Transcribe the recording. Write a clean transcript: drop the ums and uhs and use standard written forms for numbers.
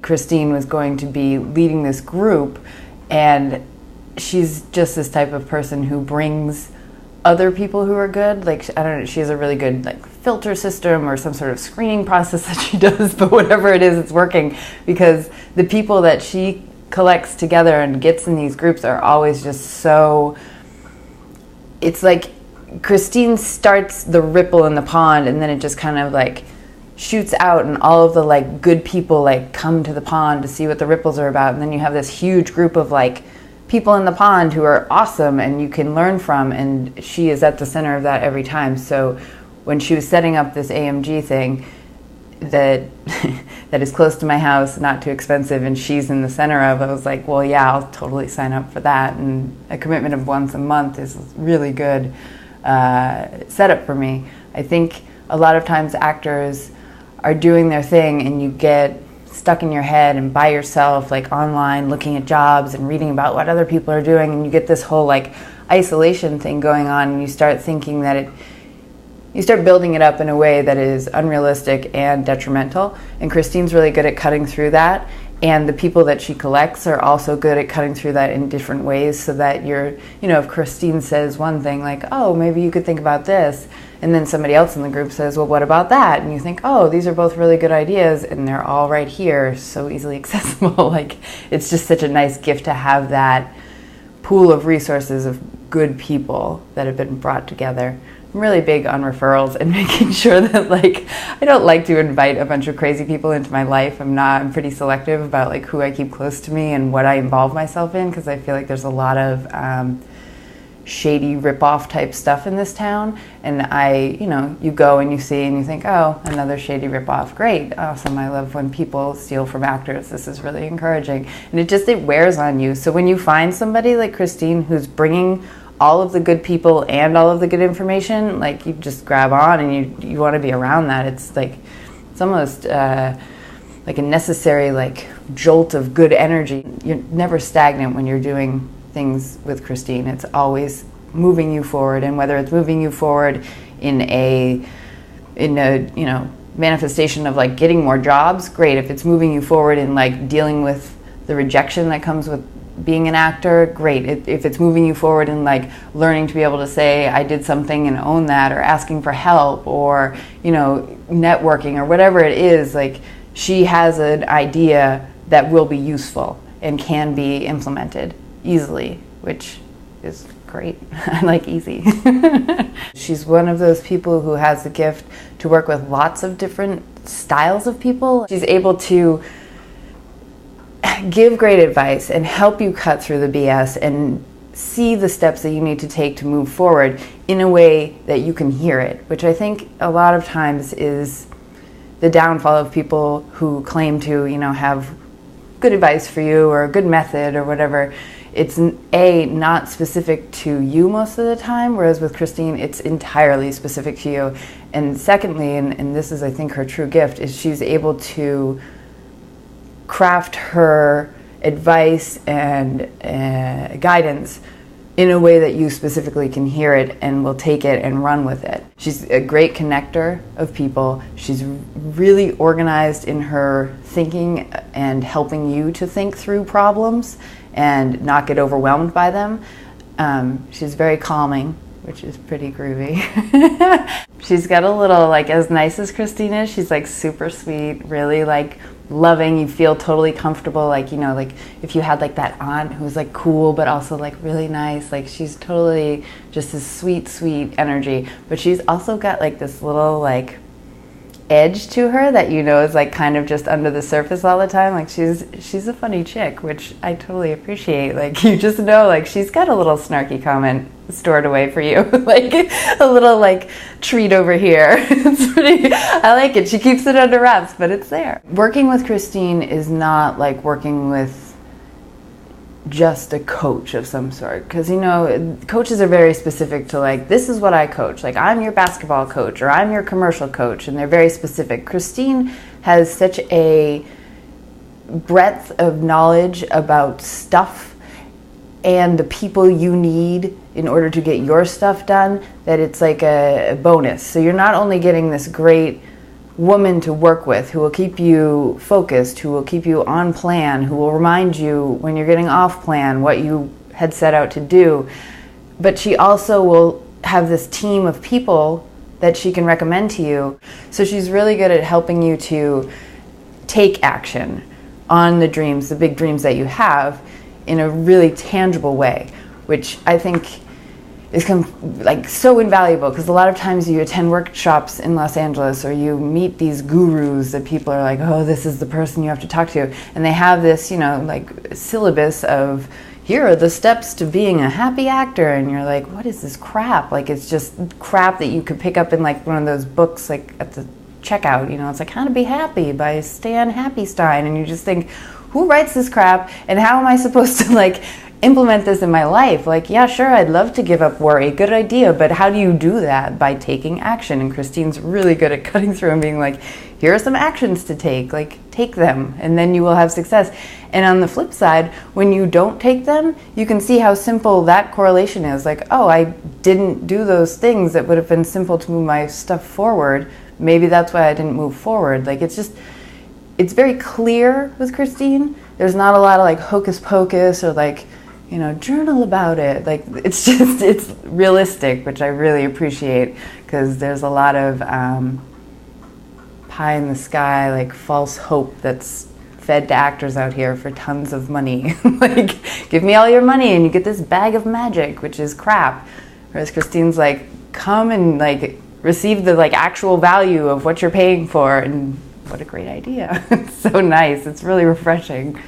Kristine was going to be leading this group, and she's just this type of person who brings other people who are good. Like, I don't know, she has a really good like filter system or some sort of screening process that she does, but whatever it is, it's working, because the people that she collects together and gets in these groups are always just so, it's like Kristine starts the ripple in the pond, and then it just kind of like shoots out, and all of the like good people like come to the pond to see what the ripples are about, and then you have this huge group of like people in the pond who are awesome and you can learn from, and she is at the center of that every time. So when she was setting up this AMG thing that that is close to my house, not too expensive, and she's in the center of, I was like, well, yeah, I'll totally sign up for that. And a commitment of once a month is really good setup for me. I think a lot of times actors are doing their thing and you get stuck in your head and by yourself, like online, looking at jobs and reading about what other people are doing, and you get this whole like isolation thing going on, and you start thinking that you start building it up in a way that is unrealistic and detrimental. And Kristine's really good at cutting through that, and the people that she collects are also good at cutting through that in different ways, so that you're, you know, if Kristine says one thing like, oh, maybe you could think about this, and then somebody else in the group says, well, what about that? And you think, oh, these are both really good ideas, and they're all right here, so easily accessible. Like, it's just such a nice gift to have that pool of resources of good people that have been brought together. I'm really big on referrals and making sure that, like, I don't like to invite a bunch of crazy people into my life. I'm pretty selective about like who I keep close to me and what I involve myself in, because I feel like there's a lot of shady rip-off type stuff in this town, and you go and you see and you think, oh, another shady rip-off, great, awesome. I love when people steal from actors. This is really encouraging, and it wears on you. So when you find somebody like Kristine who's bringing all of the good people and all of the good information, like, you just grab on and you want to be around that. It's like, it's almost like a necessary like jolt of good energy. You're never stagnant when you're doing things with Kristine. It's always moving you forward, and whether it's moving you forward in a manifestation of like getting more jobs, great. If it's moving you forward in like dealing with the rejection that comes with being an actor, great. If it's moving you forward in like learning to be able to say I did something and own that, or asking for help, or networking, or whatever it is, like, she has an idea that will be useful and can be implemented easily, which is great. I like easy. She's one of those people who has the gift to work with lots of different styles of people. She's able to give great advice and help you cut through the BS and see the steps that you need to take to move forward in a way that you can hear it, which I think a lot of times is the downfall of people who claim to, have good advice for you or a good method or whatever. It's not specific to you most of the time, whereas with Kristine, it's entirely specific to you. And secondly, and this is, I think, her true gift, is she's able to craft her advice and guidance in a way that you specifically can hear it and will take it and run with it. She's a great connector of people. She's really organized in her thinking and helping you to think through problems and not get overwhelmed by them. She's very calming, which is pretty groovy. She's got a little, like, as nice as Kristine is, she's like super sweet, really like loving. You feel totally comfortable, like, like if you had like that aunt who's like cool but also like really nice, like, she's totally just this sweet energy. But she's also got like this little like edge to her that is like kind of just under the surface all the time. Like, she's a funny chick, which I totally appreciate. Like, you just know, like, she's got a little snarky comment stored away for you, like a little like treat over here. It's pretty, I like it. She keeps it under wraps, but it's there. Working with Kristine is not like working with just a coach of some sort, because coaches are very specific to, like, this is what I coach, like, I'm your basketball coach or I'm your commercial coach, and they're very specific. Kristine has such a breadth of knowledge about stuff and the people you need in order to get your stuff done that it's like a bonus. So you're not only getting this great woman to work with, who will keep you focused, who will keep you on plan, who will remind you when you're getting off plan what you had set out to do. But she also will have this team of people that she can recommend to you. So she's really good at helping you to take action on the dreams, the big dreams that you have, in a really tangible way, which I think is so invaluable, because a lot of times you attend workshops in Los Angeles or you meet these gurus that people are like, oh, this is the person you have to talk to, and they have this, syllabus of, here are the steps to being a happy actor, and you're like, what is this crap? Like, it's just crap that you could pick up in like one of those books like at the checkout, it's like How to Be Happy by Stan Happystein, and you just think, who writes this crap, and how am I supposed to implement this in my life? Yeah, sure, I'd love to give up worry, good idea, but how do you do that? By taking action. And Kristine's really good at cutting through and being like, here are some actions to take, take them, and then you will have success. And on the flip side, when you don't take them, you can see how simple that correlation is. Oh, I didn't do those things that would have been simple to move my stuff forward. Maybe that's why I didn't move forward. It's very clear with Kristine. There's not a lot of hocus pocus or journal about it. It's realistic, which I really appreciate, because there's a lot of pie in the sky, false hope that's fed to actors out here for tons of money. Give me all your money and you get this bag of magic, which is crap. Whereas Kristine's come and receive the actual value of what you're paying for, and what a great idea. It's so nice. It's really refreshing.